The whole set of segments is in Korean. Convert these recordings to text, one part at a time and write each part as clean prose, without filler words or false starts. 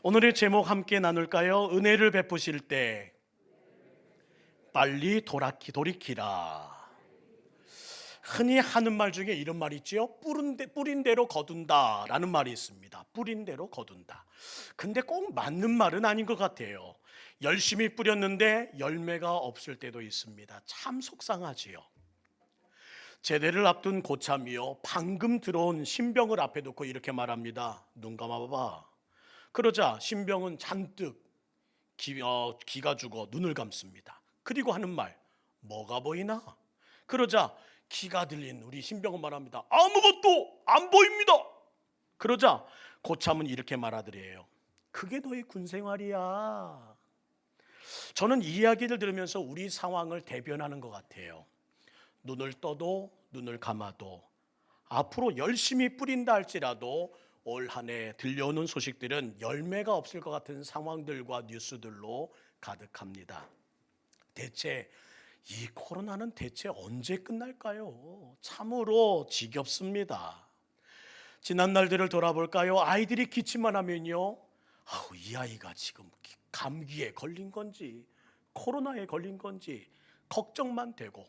오늘의 제목 함께 나눌까요? 은혜를 베푸실 때 빨리 돌이키라. 흔히 하는 말 중에 이런 말이 있죠. 뿌린 대로 거둔다 라는 말이 있습니다. 뿌린 대로 거둔다. 근데 꼭 맞는 말은 아닌 것 같아요. 열심히 뿌렸는데 열매가 없을 때도 있습니다. 참 속상하지요. 제대를 앞둔 고참이요, 방금 들어온 신병을 앞에 두고 이렇게 말합니다. 눈 감아봐. 그러자 신병은 잔뜩 기가 죽어 눈을 감습니다. 그리고 하는 말, 뭐가 보이나? 그러자 기가 들린 우리 신병은 말합니다. 아무것도 안 보입니다. 그러자 고참은 이렇게 말하더래요. 그게 너의 군생활이야. 저는 이 이야기를 들으면서 우리 상황을 대변하는 것 같아요. 눈을 떠도 눈을 감아도 앞으로 열심히 뿌린다 할지라도 올 한 해 들려오는 소식들은 열매가 없을 것 같은 상황들과 뉴스들로 가득합니다. 대체 이 코로나는 대체 언제 끝날까요? 참으로 지겹습니다. 지난 날들을 돌아볼까요? 아이들이 기침만 하면요, 이 아이가 지금 감기에 걸린 건지 코로나에 걸린 건지 걱정만 되고,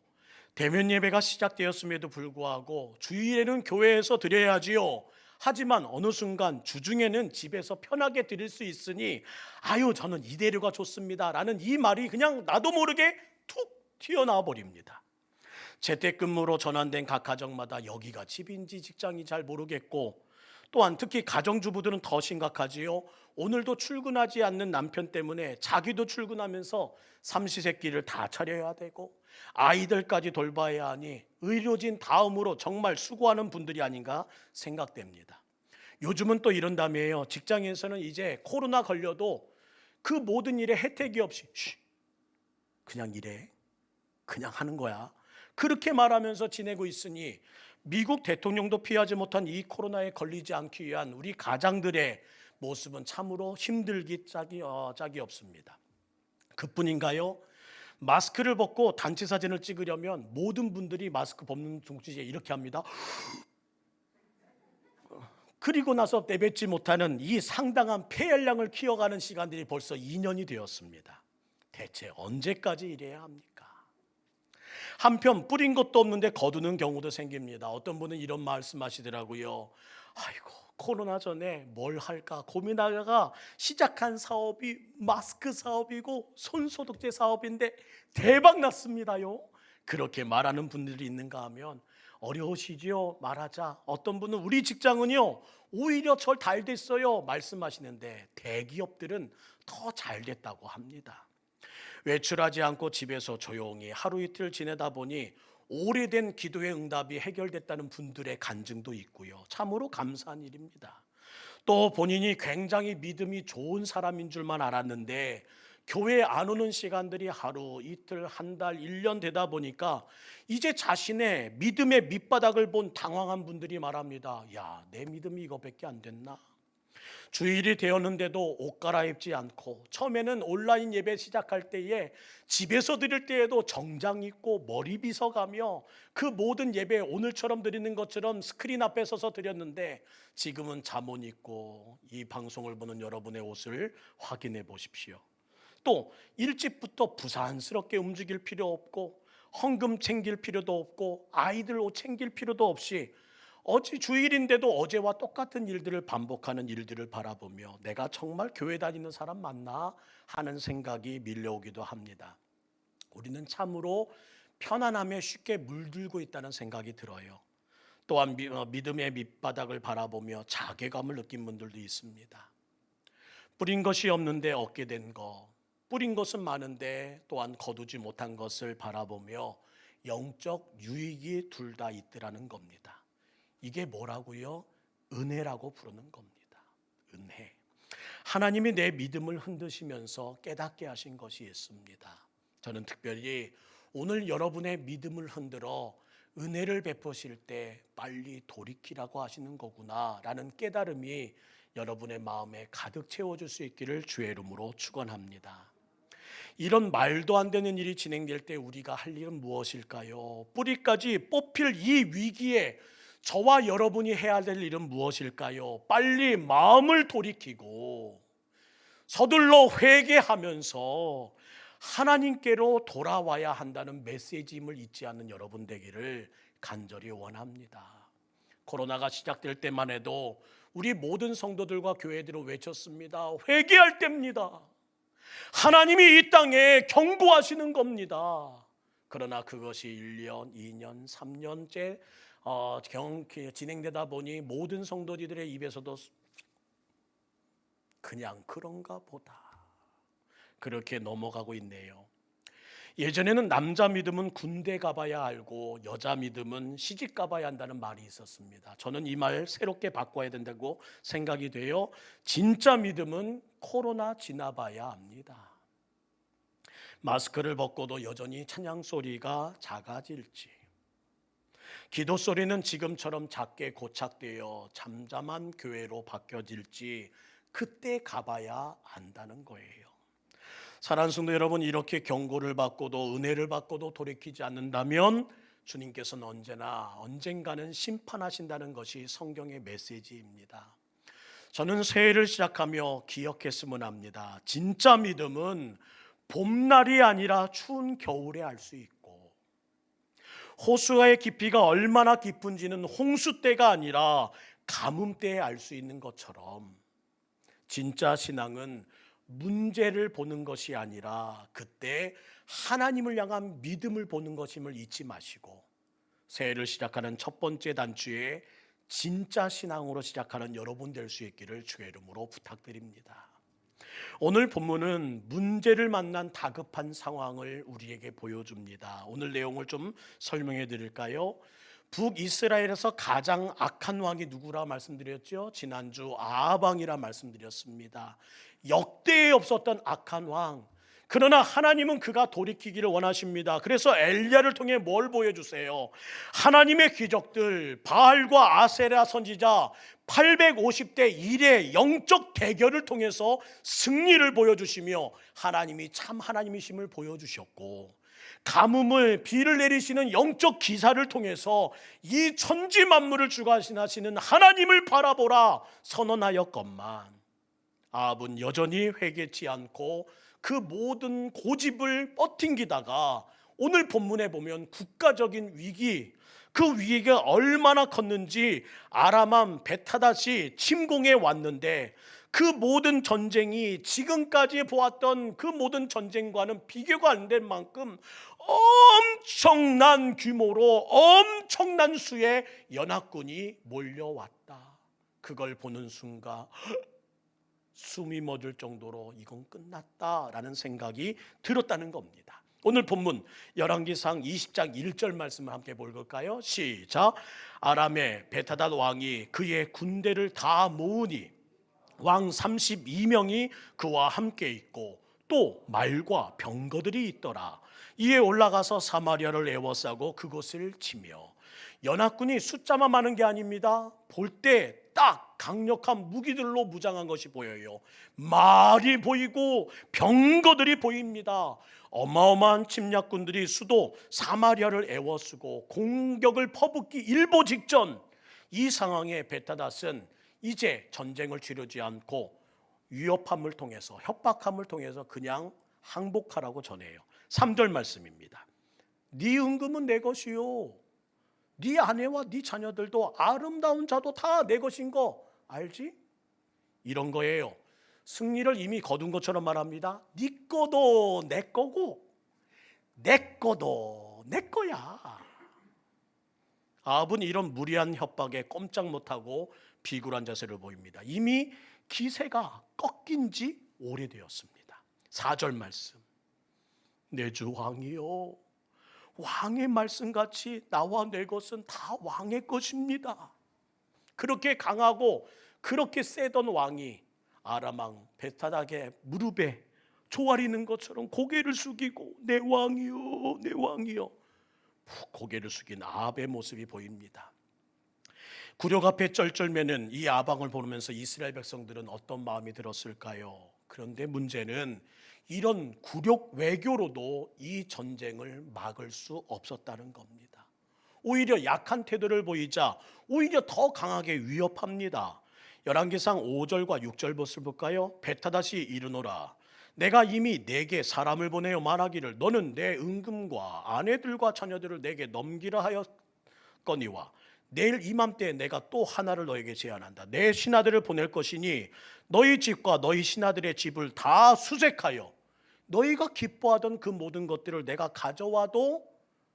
대면 예배가 시작되었음에도 불구하고 주일에는 교회에서 드려야지요. 하지만 어느 순간 주중에는 집에서 편하게 드릴 수 있으니 저는 이대로가 좋습니다 라는 이 말이 그냥 나도 모르게 툭 튀어나와 버립니다. 재택근무로 전환된 각 가정마다 여기가 집인지 직장인지 잘 모르겠고, 또한 특히 가정주부들은 더 심각하지요. 오늘도 출근하지 않는 남편 때문에 자기도 출근하면서 삼시세끼를 다 차려야 되고 아이들까지 돌봐야 하니 의료진 다음으로 정말 수고하는 분들이 아닌가 생각됩니다. 요즘은 또 이런다며요. 직장에서는 이제 코로나 걸려도 그 모든 일에 혜택이 없이 그냥 일해, 그냥 하는 거야, 그렇게 말하면서 지내고 있으니 미국 대통령도 피하지 못한 이 코로나에 걸리지 않기 위한 우리 가장들의 모습은 참으로 힘들기 짝이 없습니다. 그뿐인가요? 마스크를 벗고 단체 사진을 찍으려면 모든 분들이 마스크 벗는 동시에 이렇게 합니다. 그리고 나서 내뱉지 못하는 이 상당한 폐혈량을 키워가는 시간들이 벌써 2년이 되었습니다. 대체 언제까지 이래야 합니까? 한편 뿌린 것도 없는데 거두는 경우도 생깁니다. 어떤 분은 이런 말씀하시더라고요. 코로나 전에 뭘 할까 고민하다가 시작한 사업이 마스크 사업이고 손소독제 사업인데 대박 났습니다요. 그렇게 말하는 분들이 있는가 하면 어려우시죠? 말하자. 어떤 분은 우리 직장은요 오히려 절 잘 됐어요 말씀하시는데 대기업들은 더 잘 됐다고 합니다. 외출하지 않고 집에서 조용히 하루 이틀 지내다 보니 오래된 기도의 응답이 해결됐다는 분들의 간증도 있고요. 참으로 감사한 일입니다. 또 본인이 굉장히 믿음이 좋은 사람인 줄만 알았는데 교회에 안 오는 시간들이 하루, 이틀, 한 달, 1년 되다 보니까 이제 자신의 믿음의 밑바닥을 본 당황한 분들이 말합니다. 내 믿음이 이거밖에 안 됐나? 주일이 되었는데도 옷 갈아입지 않고, 처음에는 온라인 예배 시작할 때에 집에서 드릴 때에도 정장 입고 머리 빗어가며 그 모든 예배 오늘처럼 드리는 것처럼 스크린 앞에 서서 드렸는데 지금은 잠옷 입고 이 방송을 보는 여러분의 옷을 확인해 보십시오. 또 일찍부터 부산스럽게 움직일 필요 없고 헌금 챙길 필요도 없고 아이들 옷 챙길 필요도 없이 어제 주일인데도 어제와 똑같은 일들을 반복하는 일들을 바라보며 내가 정말 교회 다니는 사람 맞나 하는 생각이 밀려오기도 합니다. 우리는 참으로 편안함에 쉽게 물들고 있다는 생각이 들어요. 또한 믿음의 밑바닥을 바라보며 자괴감을 느낀 분들도 있습니다. 뿌린 것이 없는데 얻게 된 것, 뿌린 것은 많은데 또한 거두지 못한 것을 바라보며 영적 유익이 둘 다 있더라는 겁니다. 이게 뭐라고요? 은혜라고 부르는 겁니다. 은혜. 하나님이 내 믿음을 흔드시면서 깨닫게 하신 것이 있습니다. 저는 특별히 오늘 여러분의 믿음을 흔들어 은혜를 베푸실 때 빨리 돌이키라고 하시는 거구나 라는 깨달음이 여러분의 마음에 가득 채워줄 수 있기를 주의 이름으로 축원합니다. 이런 말도 안 되는 일이 진행될 때 우리가 할 일은 무엇일까요? 뿌리까지 뽑힐 이 위기에 저와 여러분이 해야 될 일은 무엇일까요? 빨리 마음을 돌이키고 서둘러 회개하면서 하나님께로 돌아와야 한다는 메시지임을 잊지 않는 여러분 되기를 간절히 원합니다. 코로나가 시작될 때만 해도 우리 모든 성도들과 교회들은 외쳤습니다. 회개할 때입니다. 하나님이 이 땅에 경고하시는 겁니다. 그러나 그것이 1년, 2년, 3년째 진행되다 보니 모든 성도들의 입에서도 그냥 그런가 보다 그렇게 넘어가고 있네요. 예전에는 남자 믿음은 군대 가봐야 알고 여자 믿음은 시집 가봐야 한다는 말이 있었습니다. 저는 이 말 새롭게 바꿔야 된다고 생각이 돼요. 진짜 믿음은 코로나 지나봐야 합니다. 마스크를 벗고도 여전히 찬양 소리가 작아질지, 기도 소리는 지금처럼 작게 고착되어 잠잠한 교회로 바뀌어질지 그때 가봐야 안다는 거예요. 사랑하는 성도 여러분, 이렇게 경고를 받고도 은혜를 받고도 돌이키지 않는다면 주님께서는 언젠가는 심판하신다는 것이 성경의 메시지입니다. 저는 새해를 시작하며 기억했으면 합니다. 진짜 믿음은 봄날이 아니라 추운 겨울에 알 수 있고, 호수의 깊이가 얼마나 깊은지는 홍수 때가 아니라 가뭄 때에 알 수 있는 것처럼 진짜 신앙은 문제를 보는 것이 아니라 그때 하나님을 향한 믿음을 보는 것임을 잊지 마시고, 새해를 시작하는 첫 번째 단추에 진짜 신앙으로 시작하는 여러분 될 수 있기를 주의 이름으로 부탁드립니다. 오늘 본문은 문제를 만난 다급한 상황을 우리에게 보여줍니다. 오늘 내용을 좀 설명해 드릴까요? 북이스라엘에서 가장 악한 왕이 누구라 말씀드렸죠? 지난주 아합 왕이라 말씀드렸습니다. 역대에 없었던 악한 왕. 그러나 하나님은 그가 돌이키기를 원하십니다. 그래서 엘리야를 통해 뭘 보여주세요? 하나님의 기적들, 바알과 아세라 선지자 850대 1의 영적 대결을 통해서 승리를 보여주시며 하나님이 참 하나님이심을 보여주셨고, 가뭄을 비를 내리시는 영적 기사를 통해서 이 천지 만물을 주관하시는 하나님을 바라보라 선언하였건만 아합은 여전히 회개치 않고 그 모든 고집을 버팅기다가 오늘 본문에 보면 국가적인 위기, 그 위기가 얼마나 컸는지 아람왕 벳하닷이 침공해 왔는데 그 모든 전쟁이 지금까지 보았던 그 모든 전쟁과는 비교가 안 될 만큼 엄청난 규모로 엄청난 수의 연합군이 몰려왔다. 그걸 보는 순간 숨이 멎을 정도로 이건 끝났다라는 생각이 들었다는 겁니다. 오늘 본문 열왕기상 20장 1절 말씀을 함께 볼까요? 시작. 아람의 벳하닷 왕이 그의 군대를 다 모으니 왕 32명이 그와 함께 있고 또 말과 병거들이 있더라. 이에 올라가서 사마리아를 에워싸고 그곳을 치며, 연합군이 숫자만 많은 게 아닙니다. 볼 때 딱 강력한 무기들로 무장한 것이 보여요. 말이 보이고 병거들이 보입니다. 어마어마한 침략군들이 수도 사마리아를 에워쓰고 공격을 퍼붓기 일보 직전, 이 상황에 벳하닷은 이제 전쟁을 치르지 않고 위협함을 통해서, 협박함을 통해서 그냥 항복하라고 전해요. 3절 말씀입니다. 네 은금은 내 것이요, 네 아내와 네 자녀들도 아름다운 자도 다 내 것인 거 알지? 이런 거예요. 승리를 이미 거둔 것처럼 말합니다. 네 거도 내 거고 내 거도 내 거야. 아합은 이런 무리한 협박에 꼼짝 못하고 비굴한 자세를 보입니다. 이미 기세가 꺾인 지 오래되었습니다. 4절 말씀. 내 주 왕이요, 왕의 말씀같이 나와 내 것은 다 왕의 것입니다. 그렇게 강하고 그렇게 세던 왕이 아람왕 벳하닷의 무릎에 조아리는 것처럼 고개를 숙이고 내 왕이요, 내 왕이요, 푹 고개를 숙인 아합의 모습이 보입니다. 굴욕 앞에 쩔쩔매는 이 아방을 보면서 이스라엘 백성들은 어떤 마음이 들었을까요? 그런데 문제는 이런 굴욕 외교로도 이 전쟁을 막을 수 없었다는 겁니다. 오히려 약한 태도를 보이자 오히려 더 강하게 위협합니다. 열왕기상 5절과 6절 것을 볼까요? 베타다시 이르노라 내가 이미 내게 사람을 보내어 말하기를 너는 내 은금과 아내들과 자녀들을 내게 넘기라 하였거니와 내일 이맘때에 내가 또 하나를 너에게 제안한다. 내 신하들을 보낼 것이니 너희 집과 너희 신하들의 집을 다 수색하여 너희가 기뻐하던 그 모든 것들을 내가 가져와도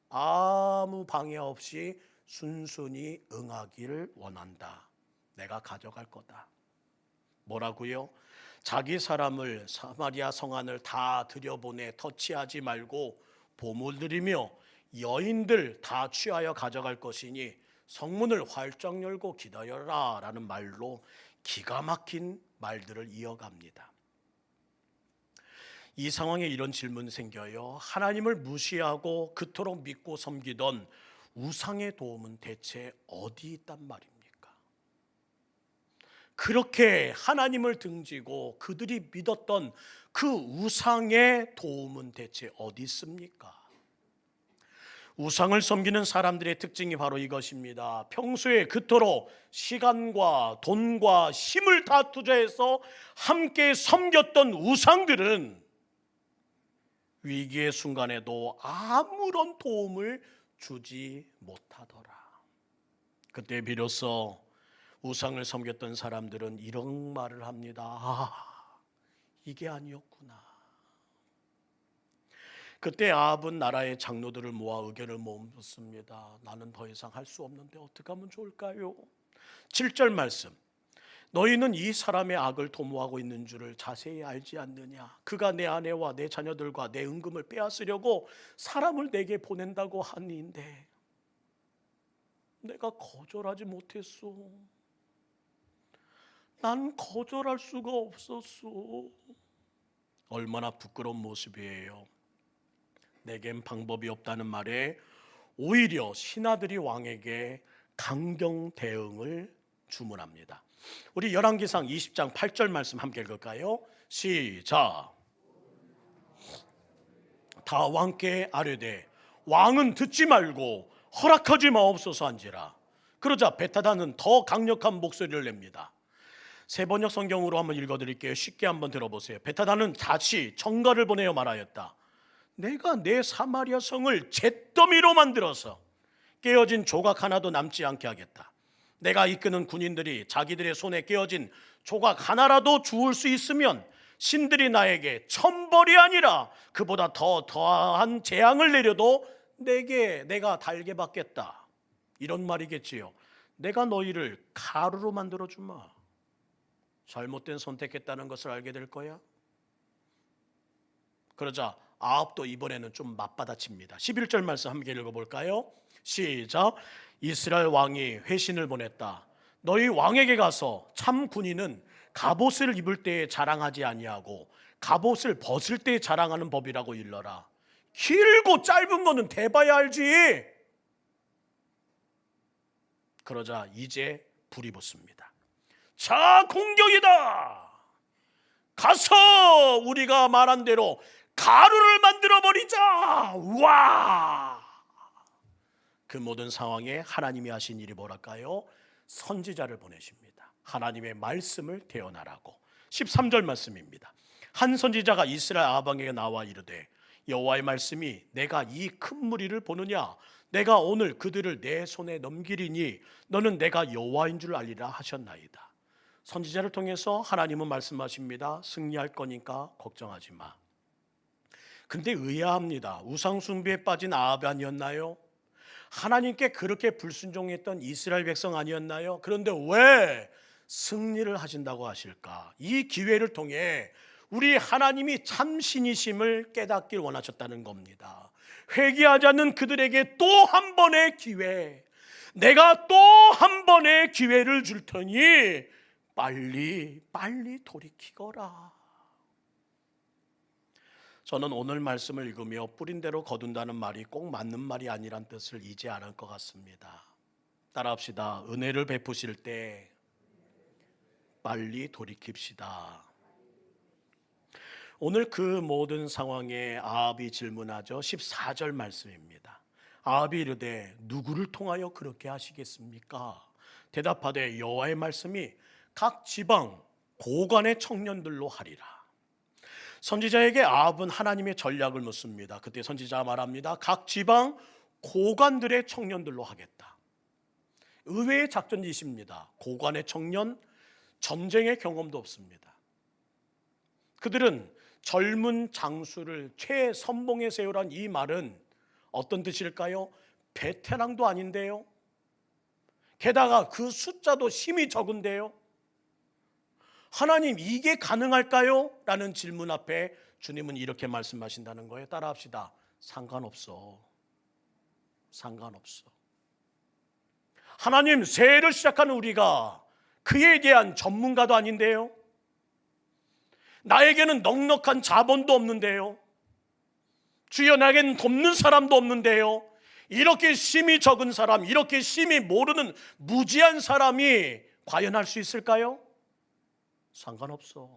아무 방해 없이 순순히 응하기를 원한다. 내가 가져갈 거다. 뭐라고요? 자기 사람을 사마리아 성안을 다 들여보내 터치하지 말고 보물들이며 여인들 다 취하여 가져갈 것이니 성문을 활짝 열고 기다려라 라는 말로 기가 막힌 말들을 이어갑니다. 이 상황에 이런 질문 생겨요. 하나님을 무시하고 그토록 믿고 섬기던 우상의 도움은 대체 어디 있단 말입니까? 그렇게 하나님을 등지고 그들이 믿었던 그 우상의 도움은 대체 어디 있습니까? 우상을 섬기는 사람들의 특징이 바로 이것입니다. 평소에 그토록 시간과 돈과 힘을 다 투자해서 함께 섬겼던 우상들은 위기의 순간에도 아무런 도움을 주지 못하더라. 그때 비로소 우상을 섬겼던 사람들은 이런 말을 합니다. 아, 이게 아니었구나. 그때 아합은 나라의 장로들을 모아 의견을 묻습니다. 나는 더 이상 할 수 없는데 어떻게 하면 좋을까요? 7절 말씀. 너희는 이 사람의 악을 도모하고 있는 줄을 자세히 알지 않느냐? 그가 내 아내와 내 자녀들과 내 은금을 빼앗으려고 사람을 내게 보낸다고 하니인데 내가 거절하지 못했어. 난 거절할 수가 없었어. 얼마나 부끄러운 모습이에요. 내겐 방법이 없다는 말에 오히려 신하들이 왕에게 강경 대응을 주문합니다. 우리 열왕기상 20장 8절 말씀 함께 읽을까요? 시작. 다 왕께 아뢰되 왕은 듣지 말고 허락하지 마옵소서 한지라. 그러자 베타다는 더 강력한 목소리를 냅니다. 세번역 성경으로 한번 읽어드릴게요. 쉽게 한번 들어보세요. 베타다는 다시 전가를 보내어 말하였다. 내가 내 사마리아 성을 잿더미로 만들어서 깨어진 조각 하나도 남지 않게 하겠다. 내가 이끄는 군인들이 자기들의 손에 깨어진 조각 하나라도 주울 수 있으면 신들이 나에게 천벌이 아니라 그보다 더한 재앙을 내려도 내가 달게 받겠다. 이런 말이겠지요. 내가 너희를 가루로 만들어주마. 잘못된 선택했다는 것을 알게 될 거야. 그러자 아합도 이번에는 좀 맞받아칩니다. 11절 말씀 함께 읽어볼까요? 시작. 이스라엘 왕이 회신을 보냈다. 너희 왕에게 가서 참 군인은 갑옷을 입을 때에 자랑하지 아니하고 갑옷을 벗을 때에 자랑하는 법이라고 일러라. 길고 짧은 거는 대봐야 알지. 그러자 이제 불이 붙습니다. 자, 공격이다. 가서 우리가 말한 대로 가루를 만들어 버리자. 와! 그 모든 상황에 하나님이 하신 일이 뭐랄까요? 선지자를 보내십니다. 하나님의 말씀을 대언하라고. 13절 말씀입니다. 한 선지자가 이스라엘 아방에게 나와 이르되 여호와의 말씀이 내가 이 큰 무리를 보느냐? 내가 오늘 그들을 내 손에 넘기리니 너는 내가 여호와인 줄 알리라 하셨나이다. 선지자를 통해서 하나님은 말씀하십니다. 승리할 거니까 걱정하지 마. 근데 의아합니다. 우상 숭배에 빠진 아합이 아니었나요? 하나님께 그렇게 불순종했던 이스라엘 백성 아니었나요? 그런데 왜 승리를 하신다고 하실까? 이 기회를 통해 우리 하나님이 참신이심을 깨닫길 원하셨다는 겁니다. 회개하지 않는 그들에게 또 한 번의 기회, 내가 또 한 번의 기회를 줄 테니 빨리 돌이키거라. 저는 오늘 말씀을 읽으며 뿌린 대로 거둔다는 말이 꼭 맞는 말이 아니란 뜻을 이제 알 것 같습니다. 따라합시다. 은혜를 베푸실 때 빨리 돌이킵시다. 오늘 그 모든 상황에 아합이 질문하죠. 14절 말씀입니다. 아합이 이르되 누구를 통하여 그렇게 하시겠습니까? 대답하되 여호와의 말씀이 각 지방 고관의 청년들로 하리라. 선지자에게 아합은 하나님의 전략을 묻습니다. 그때 선지자가 말합니다. 각 지방 고관들의 청년들로 하겠다. 의외의 작전짓입니다. 고관의 청년, 전쟁의 경험도 없습니다. 그들은 젊은 장수를 최선봉에 세우란 이 말은 어떤 뜻일까요? 베테랑도 아닌데요. 게다가 그 숫자도 심히 적은데요. 하나님, 이게 가능할까요? 라는 질문 앞에 주님은 이렇게 말씀하신다는 거예요. 따라합시다. 상관없어. 상관없어. 하나님, 새해를 시작하는 우리가 그에 대한 전문가도 아닌데요. 나에게는 넉넉한 자본도 없는데요. 주여, 나에게는 돕는 사람도 없는데요. 이렇게 심히 적은 사람, 이렇게 심히 모르는 무지한 사람이 과연 할 수 있을까요? 상관없어.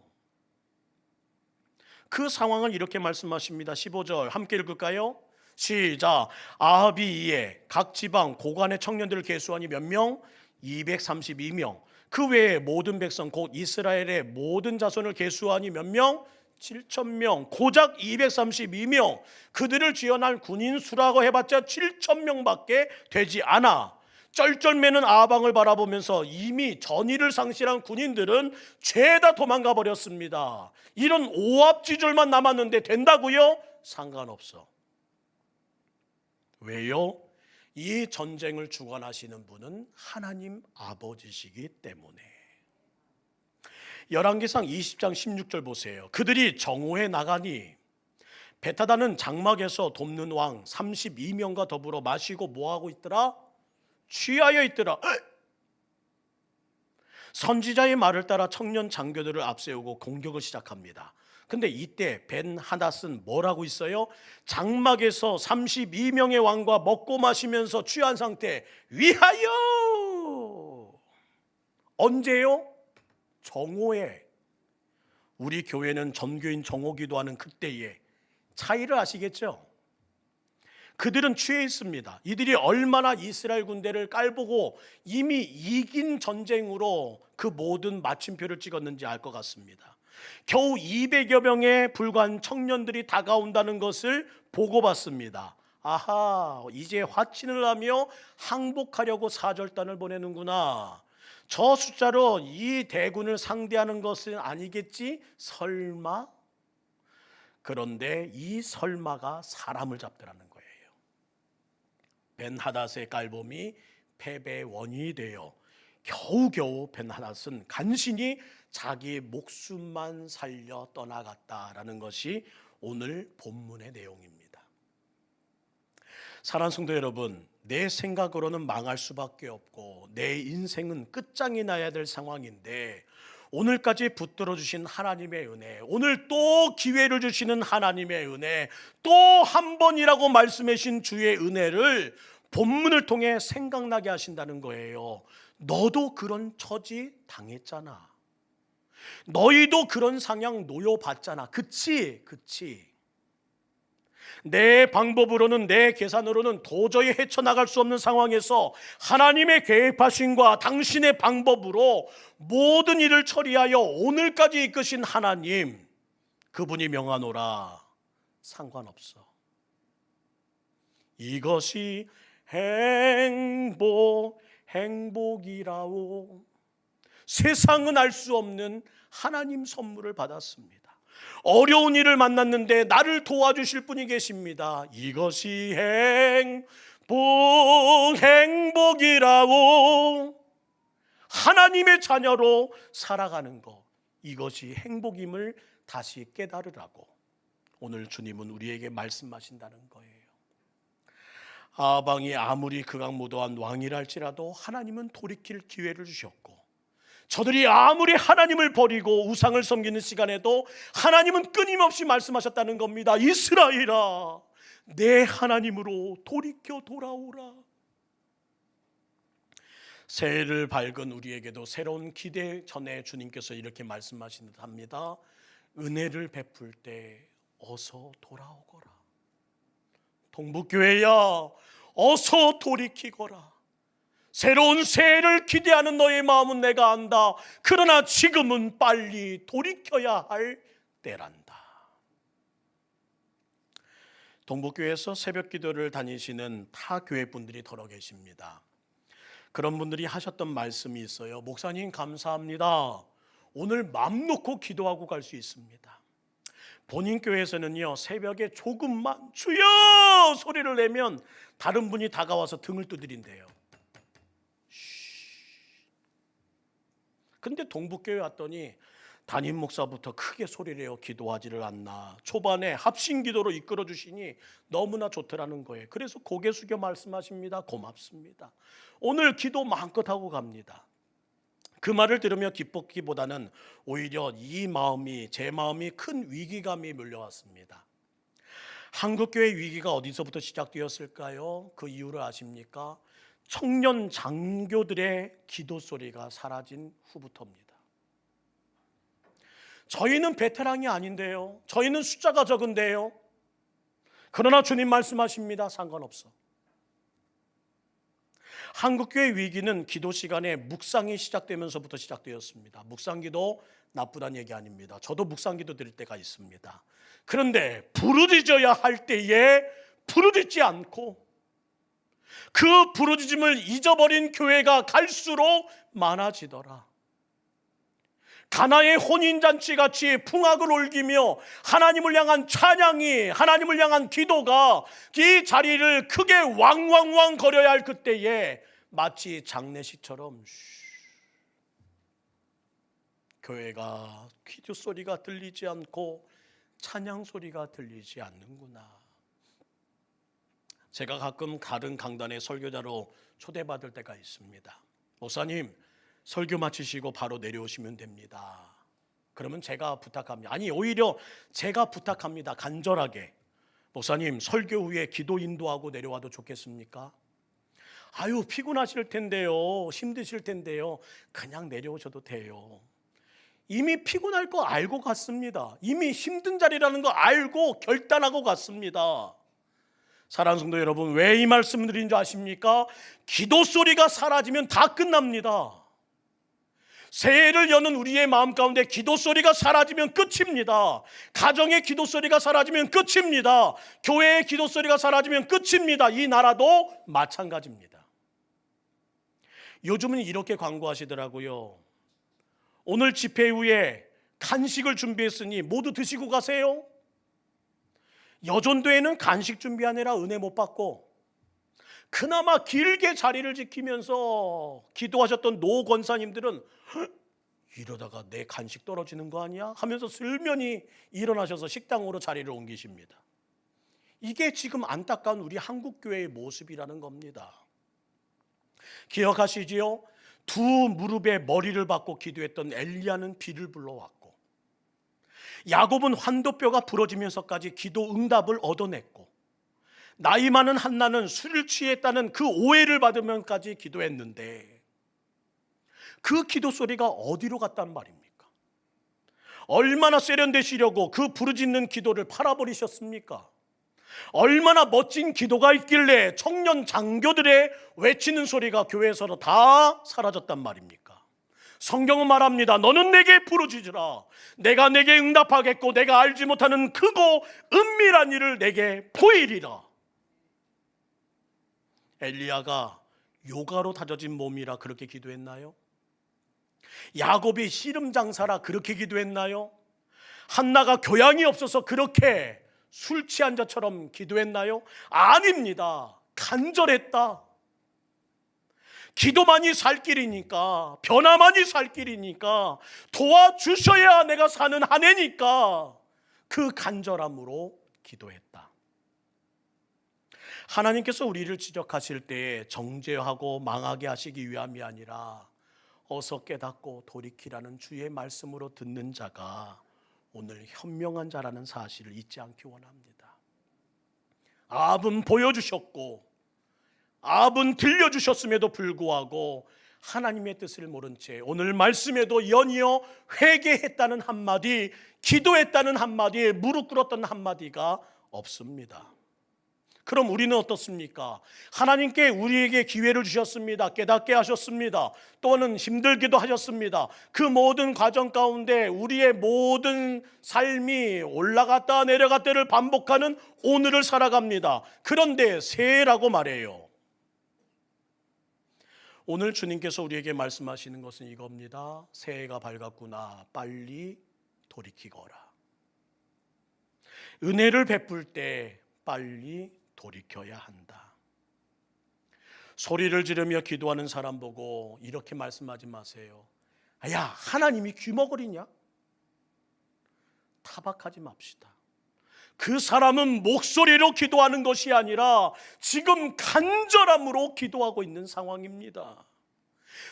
그 상황을 이렇게 말씀하십니다. 15절 함께 읽을까요? 시작. 아합이 이에 각 지방 고관의 청년들을 계수하니 몇 명? 232명. 그 외에 모든 백성 곧 이스라엘의 모든 자손을 계수하니 몇 명? 7,000명. 고작 232명. 그들을 지어날 군인 수라고 해봤자 7,000명밖에 되지 않아. 쩔쩔매는 아방을 바라보면서 이미 전의를 상실한 군인들은 죄다 도망가 버렸습니다. 이런 오합지졸만 남았는데 된다고요? 상관없어. 왜요? 이 전쟁을 주관하시는 분은 하나님 아버지시기 때문에. 열왕기상 20장 16절 보세요. 그들이 정오에 나가니 베타다는 장막에서 돕는 왕 32명과 더불어 마시고 뭐하고 있더라? 취하여 있더라. 선지자의 말을 따라 청년 장교들을 앞세우고 공격을 시작합니다. 근데 이때 벤 하닷은 뭘 하고 있어요? 장막에서 32명의 왕과 먹고 마시면서 취한 상태. 위하여! 언제요? 정오에. 우리 교회는 전교인 정오기도 하는 그때에. 차이를 아시겠죠? 그들은 취해 있습니다. 이들이 얼마나 이스라엘 군대를 깔보고 이미 이긴 전쟁으로 그 모든 마침표를 찍었는지 알 것 같습니다. 겨우 200여 명에 불과한 청년들이 다가온다는 것을 보고받습니다. 아하, 이제 화친을 하며 항복하려고 사절단을 보내는구나. 저 숫자로 이 대군을 상대하는 것은 아니겠지? 설마? 그런데 이 설마가 사람을 잡더라는 거예요. 벤하닷의 깔봄이 패배의 원인이 되어 겨우겨우 벤하닷은 간신히 자기 목숨만 살려 떠나갔다라는 것이 오늘 본문의 내용입니다. 사랑하는 성도 여러분, 내 생각으로는 망할 수밖에 없고 내 인생은 끝장이 나야 될 상황인데 오늘까지 붙들어 주신 하나님의 은혜, 오늘 또 기회를 주시는 하나님의 은혜, 또 한 번이라고 말씀해 주신 주의 은혜를 본문을 통해 생각나게 하신다는 거예요. 너도 그런 처지 당했잖아. 너희도 그런 상향 놓여봤잖아. 그치? 내 방법으로는, 내 계산으로는 도저히 헤쳐나갈 수 없는 상황에서 하나님의 계획하심과 당신의 방법으로 모든 일을 처리하여 오늘까지 이끄신 하나님, 그분이 명하노라. 상관없어. 이것이 행복이라오. 세상은 알 수 없는 하나님 선물을 받았습니다. 어려운 일을 만났는데 나를 도와주실 분이 계십니다. 이것이 행복이라오. 하나님의 자녀로 살아가는 것, 이것이 행복임을 다시 깨달으라고 오늘 주님은 우리에게 말씀하신다는 거예요. 아방이 아무리 극악무도한 왕이랄지라도 하나님은 돌이킬 기회를 주셨고, 저들이 아무리 하나님을 버리고 우상을 섬기는 시간에도 하나님은 끊임없이 말씀하셨다는 겁니다. 이스라엘아, 내 하나님으로 돌이켜 돌아오라. 새해를 밝은 우리에게도 새로운 기대 전에 주님께서 이렇게 말씀하신답니다. 은혜를 베풀 때 어서 돌아오거라. 동북교회야, 어서 돌이키거라. 새로운 새해를 기대하는 너의 마음은 내가 안다. 그러나 지금은 빨리 돌이켜야 할 때란다. 동북교회에서 새벽 기도를 다니시는 타 교회 분들이 더러 계십니다. 그런 분들이 하셨던 말씀이 있어요. 목사님 감사합니다. 오늘 맘 놓고 기도하고 갈 수 있습니다. 본인 교회에서는요, 새벽에 조금만 주여 소리를 내면 다른 분이 다가와서 등을 두드린대요. 근데 동북교회 왔더니 담임 목사부터 크게 소리를 내어 기도하지를 않나. 초반에 합심 기도로 이끌어 주시니 너무나 좋더라는 거예요. 그래서 고개 숙여 말씀하십니다. 고맙습니다. 오늘 기도 마음껏 하고 갑니다. 그 말을 들으며 기뻤기보다는 오히려 제 마음이 큰 위기감이 몰려왔습니다. 한국교회 위기가 어디서부터 시작되었을까요? 그 이유를 아십니까? 청년 장교들의 기도 소리가 사라진 후부터입니다. 저희는 베테랑이 아닌데요. 저희는 숫자가 적은데요. 그러나 주님 말씀하십니다. 상관없어. 한국교회 위기는 기도 시간에 묵상이 시작되면서부터 시작되었습니다. 묵상기도 나쁘다는 얘기 아닙니다. 저도 묵상기도 드릴 때가 있습니다. 그런데 부르짖어야 할 때에 부르짖지 않고 그 부르짖음을 잊어버린 교회가 갈수록 많아지더라. 가나의 혼인잔치같이 풍악을 올기며 하나님을 향한 찬양이, 하나님을 향한 기도가 이 자리를 크게 왕왕왕 거려야 할 그때에 마치 장례식처럼 교회가 기도 소리가 들리지 않고 찬양 소리가 들리지 않는구나. 제가 가끔 다른 강단의 설교자로 초대받을 때가 있습니다. 목사님, 설교 마치시고 바로 내려오시면 됩니다. 그러면 제가 부탁합니다. 아니, 오히려 제가 부탁합니다. 간절하게. 목사님, 설교 후에 기도 인도하고 내려와도 좋겠습니까? 아유, 피곤하실 텐데요. 힘드실 텐데요. 그냥 내려오셔도 돼요. 이미 피곤할 거 알고 갔습니다. 이미 힘든 자리라는 거 알고 결단하고 갔습니다. 사랑하는 성도 여러분, 왜 이 말씀을 드린 줄 아십니까? 기도 소리가 사라지면 다 끝납니다. 새해를 여는 우리의 마음 가운데 기도 소리가 사라지면 끝입니다. 가정의 기도 소리가 사라지면 끝입니다. 교회의 기도 소리가 사라지면 끝입니다. 이 나라도 마찬가지입니다. 요즘은 이렇게 광고하시더라고요. 오늘 집회 후에 간식을 준비했으니 모두 드시고 가세요. 여전도에는 간식 준비하느라 은혜 못 받고 그나마 길게 자리를 지키면서 기도하셨던 노 권사님들은 이러다가 내 간식 떨어지는 거 아니야? 하면서 슬면히 일어나셔서 식당으로 자리를 옮기십니다. 이게 지금 안타까운 우리 한국교회의 모습이라는 겁니다. 기억하시지요? 두 무릎에 머리를 박고 기도했던 엘리야는 비를 불러왔고, 야곱은 환도뼈가 부러지면서까지 기도 응답을 얻어냈고, 나이 많은 한나는 술을 취했다는 그 오해를 받으면까지 기도했는데 그 기도 소리가 어디로 갔단 말입니까? 얼마나 세련되시려고 그 부르짖는 기도를 팔아버리셨습니까? 얼마나 멋진 기도가 있길래 청년 장교들의 외치는 소리가 교회에서 다 사라졌단 말입니까? 성경은 말합니다. 너는 내게 부르짖으라. 내가 내게 응답하겠고 내가 알지 못하는 크고 은밀한 일을 내게 보이리라. 엘리야가 요가로 다져진 몸이라 그렇게 기도했나요? 야곱이 씨름 장사라 그렇게 기도했나요? 한나가 교양이 없어서 그렇게 술 취한 자처럼 기도했나요? 아닙니다. 간절했다. 기도만이 살 길이니까, 변화만이 살 길이니까, 도와주셔야 내가 사는 한 해니까 그 간절함으로 기도했다. 하나님께서 우리를 지적하실 때 정죄하고 망하게 하시기 위함이 아니라 어서 깨닫고 돌이키라는 주의 말씀으로 듣는 자가 오늘 현명한 자라는 사실을 잊지 않기 원합니다. 아합은 보여주셨고 아합은 들려주셨음에도 불구하고 하나님의 뜻을 모른 채 오늘 말씀에도 연이어 회개했다는 한마디, 기도했다는 한마디에 무릎 꿇었던 한마디가 없습니다. 그럼 우리는 어떻습니까? 하나님께 우리에게 기회를 주셨습니다. 깨닫게 하셨습니다. 또는 힘들기도 하셨습니다. 그 모든 과정 가운데 우리의 모든 삶이 올라갔다 내려갔다를 반복하는 오늘을 살아갑니다. 그런데 새해라고 말해요. 오늘 주님께서 우리에게 말씀하시는 것은 이겁니다. 새해가 밝았구나. 빨리 돌이키거라. 은혜를 베풀 때 빨리 돌이켜야 한다. 소리를 지르며 기도하는 사람 보고 이렇게 말씀하지 마세요. 야, 하나님이 귀머거리냐? 타박하지 맙시다. 그 사람은 목소리로 기도하는 것이 아니라 지금 간절함으로 기도하고 있는 상황입니다.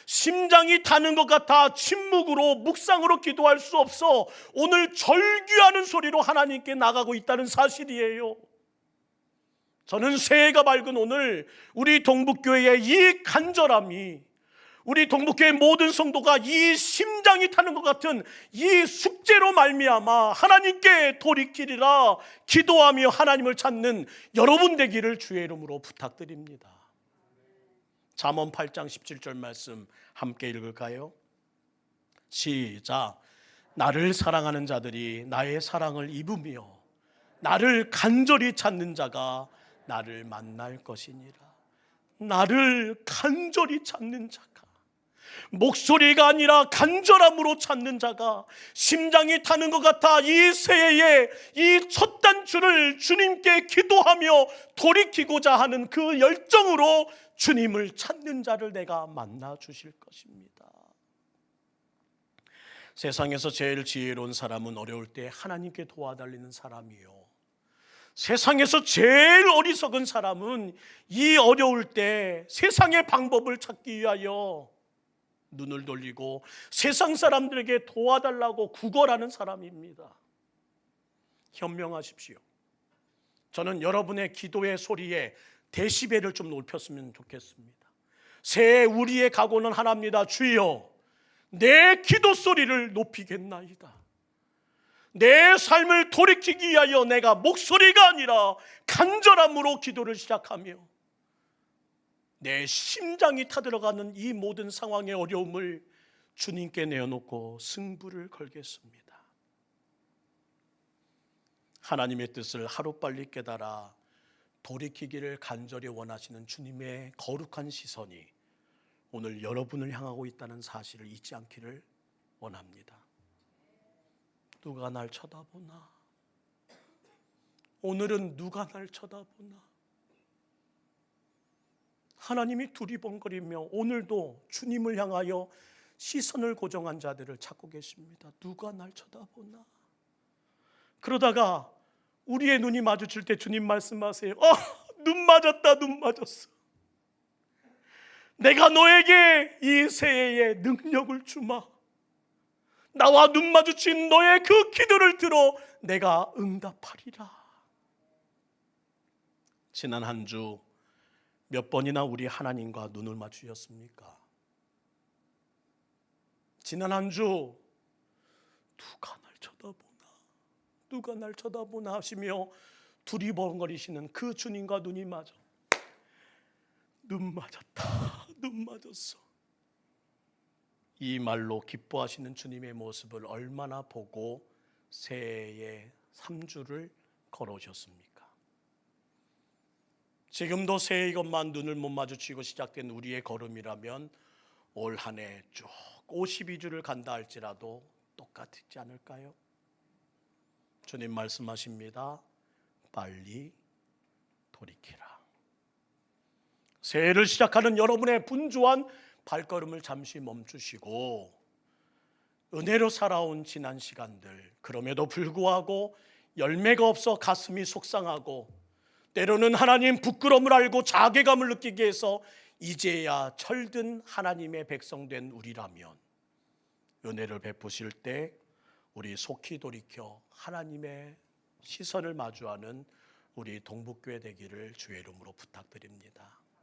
심장이 타는 것 같아 침묵으로 묵상으로 기도할 수 없어 오늘 절규하는 소리로 하나님께 나가고 있다는 사실이에요. 저는 새해가 밝은 오늘 우리 동북교회의 이 간절함이, 우리 동북교회 모든 성도가 이 심장이 타는 것 같은 이 숙제로 말미암아 하나님께 돌이키리라 기도하며 하나님을 찾는 여러분 되기를 주의 이름으로 부탁드립니다. 잠언 8장 17절 말씀 함께 읽을까요? 시작. 나를 사랑하는 자들이 나의 사랑을 입으며 나를 간절히 찾는 자가 나를 만날 것이니라. 나를 간절히 찾는 자가, 목소리가 아니라 간절함으로 찾는 자가, 심장이 타는 것 같아 이 새해에 이 첫 단추를 주님께 기도하며 돌이키고자 하는 그 열정으로 주님을 찾는 자를 내가 만나 주실 것입니다. 세상에서 제일 지혜로운 사람은 어려울 때 하나님께 도와달리는 사람이요, 세상에서 제일 어리석은 사람은 이 어려울 때 세상의 방법을 찾기 위하여 눈을 돌리고 세상 사람들에게 도와달라고 구걸하는 사람입니다. 현명하십시오. 저는 여러분의 기도의 소리에 데시벨을 좀 높였으면 좋겠습니다. 새해 우리의 각오는 하나입니다. 주여, 내 기도 소리를 높이겠나이다. 내 삶을 돌이키기 위하여 내가 목소리가 아니라 간절함으로 기도를 시작하며 내 심장이 타들어가는 이 모든 상황의 어려움을 주님께 내어놓고 승부를 걸겠습니다. 하나님의 뜻을 하루빨리 깨달아 돌이키기를 간절히 원하시는 주님의 거룩한 시선이 오늘 여러분을 향하고 있다는 사실을 잊지 않기를 원합니다. 누가 날 쳐다보나? 오늘은 누가 날 쳐다보나? 하나님이 두리번거리며 오늘도 주님을 향하여 시선을 고정한 자들을 찾고 계십니다. 누가 날 쳐다보나? 그러다가 우리의 눈이 마주칠 때 주님 말씀하세요. 눈 맞았다, 눈 맞았어. 내가 너에게 이 새해에 능력을 주마. 나와 눈 마주친 너의 그 기도를 들어 내가 응답하리라. 지난 한 주 몇 번이나 우리 하나님과 눈을 맞추셨습니까? 지난 한 주 누가 날 쳐다보나, 누가 날 쳐다보나 하시며 두리번거리시는 그 주님과 눈이 맞아. 눈 맞았다, 눈 맞았어. 이 말로 기뻐하시는 주님의 모습을 얼마나 보고 새해의 3주를 걸어오셨습니까? 지금도 새해 이것만 눈을 못 마주치고 시작된 우리의 걸음이라면 올 한 해 쭉 52주를 간다 할지라도 똑같지 않을까요? 주님 말씀하십니다. 빨리 돌이키라. 새해를 시작하는 여러분의 분주한 발걸음을 잠시 멈추시고 은혜로 살아온 지난 시간들, 그럼에도 불구하고 열매가 없어 가슴이 속상하고 때로는 하나님 부끄러움을 알고 자괴감을 느끼게 해서 이제야 철든 하나님의 백성된 우리라면 은혜를 베푸실 때 우리 속히 돌이켜 하나님의 시선을 마주하는 우리 동북교회 되기를 주의 이름으로 부탁드립니다.